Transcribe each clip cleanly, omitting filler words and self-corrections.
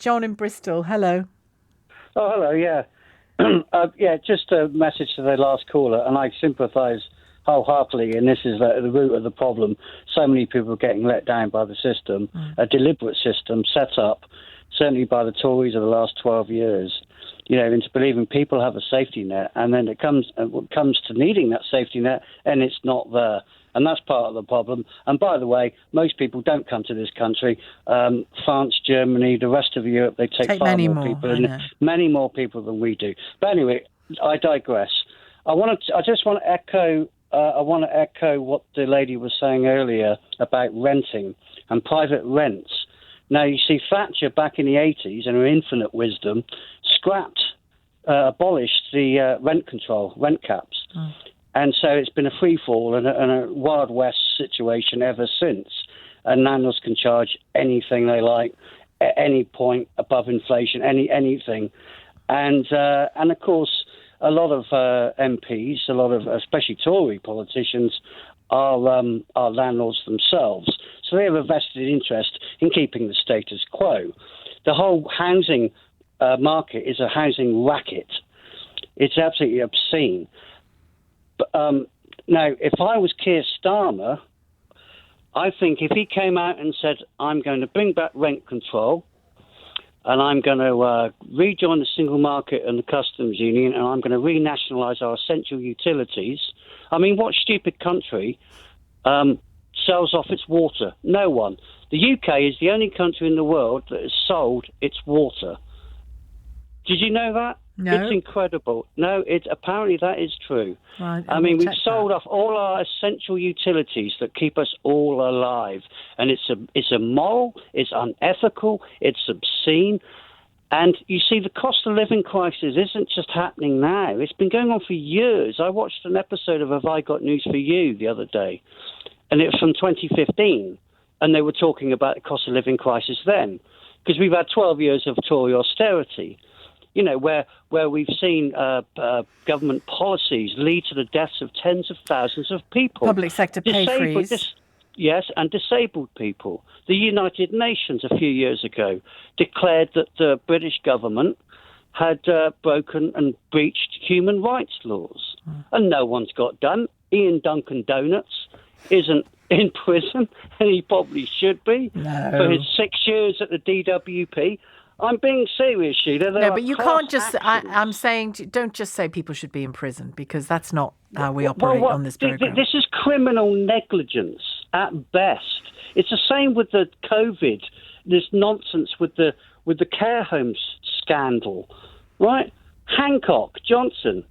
John in Bristol, hello. Oh, hello, yeah. Just a message to the last caller, and I sympathise wholeheartedly, and this is the root of the problem. So many people are getting let down by the system, a deliberate system set up, certainly by the Tories of the last 12 years, into believing people have a safety net, and then it comes to needing that safety net, and it's not there. And that's part of the problem. And by the way, most people don't come to this country. France, Germany, the rest of Europe, they take far more people, many more people than we do. But anyway, I digress. I just want to echo what the lady was saying earlier about renting and private rents. Now, you see, Thatcher back in the 80s, in her infinite wisdom, abolished the rent caps. And so it's been a free fall and a Wild West situation ever since. And landlords can charge anything they like at any point above inflation, anything. And of course, a lot of MPs, a lot of especially Tory politicians, are landlords themselves. So they have a vested interest in keeping the status quo. The whole housing market is a housing racket. It's absolutely obscene. Now, if I was Keir Starmer, I think if he came out and said, I'm going to bring back rent control and I'm going to rejoin the single market and the customs union and I'm going to renationalise our essential utilities. I mean, what stupid country sells off its water? No one. The UK is the only country in the world that has sold its water. Did you know that? No. It's incredible. No, apparently that is true. Right, I mean, we've sold off all our essential utilities that keep us all alive. And it's immoral, it's unethical, it's obscene. And you see, the cost of living crisis isn't just happening now. It's been going on for years. I watched an episode of Have I Got News for You the other day, and it was from 2015. And they were talking about the cost of living crisis then, because we've had 12 years of Tory austerity. Where we've seen government policies lead to the deaths of tens of thousands of people. Public sector pay freeze. Yes, and disabled people. The United Nations a few years ago declared that the British government had broken and breached human rights laws. And no one's got done. Ian Duncan Donuts isn't in prison, and he probably should be, for his 6 years at the DWP. I'm being serious, Sheila. No, but you can't just... I'm saying, don't just say people should be in prison, because that's not how we operate on this programme. This is criminal negligence at best. It's the same with the COVID, this nonsense with the care homes scandal, right? Hancock, Johnson,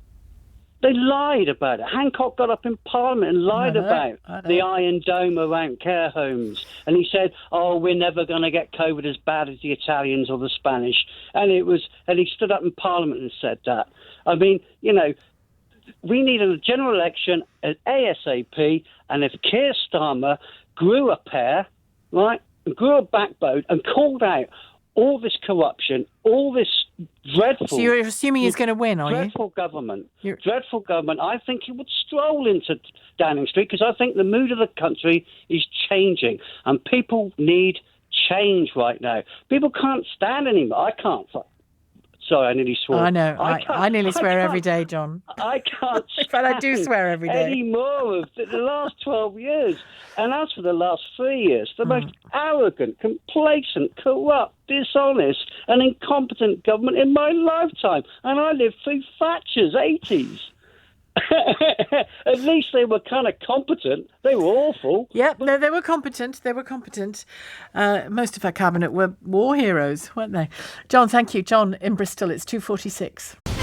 they lied about it. Hancock got up in Parliament and lied about the Iron Dome around care homes. And he said, we're never going to get COVID as bad as the Italians or the Spanish. And he stood up in Parliament and said that. I mean, we need a general election at ASAP. And if Keir Starmer grew a pair, right, and grew a backbone and called out all this corruption, all this dreadful... So you're assuming he's going to win, are you? Dreadful government. I think he would stroll into Downing Street, because I think the mood of the country is changing, and people need change right now. People can't stand anymore. I can't... Sorry, I nearly swore. I know. I nearly swear every day, John. I can't but I do swear every day. Any more of the last 12 years. And as for the last 3 years, the most arrogant, complacent, corrupt, dishonest and incompetent government in my lifetime. And I lived through Thatcher's 80s. At least they were kind of competent. They were awful. Yep, no, they were competent. Most of our cabinet were war heroes, weren't they? John, thank you. John in Bristol, it's 2:46.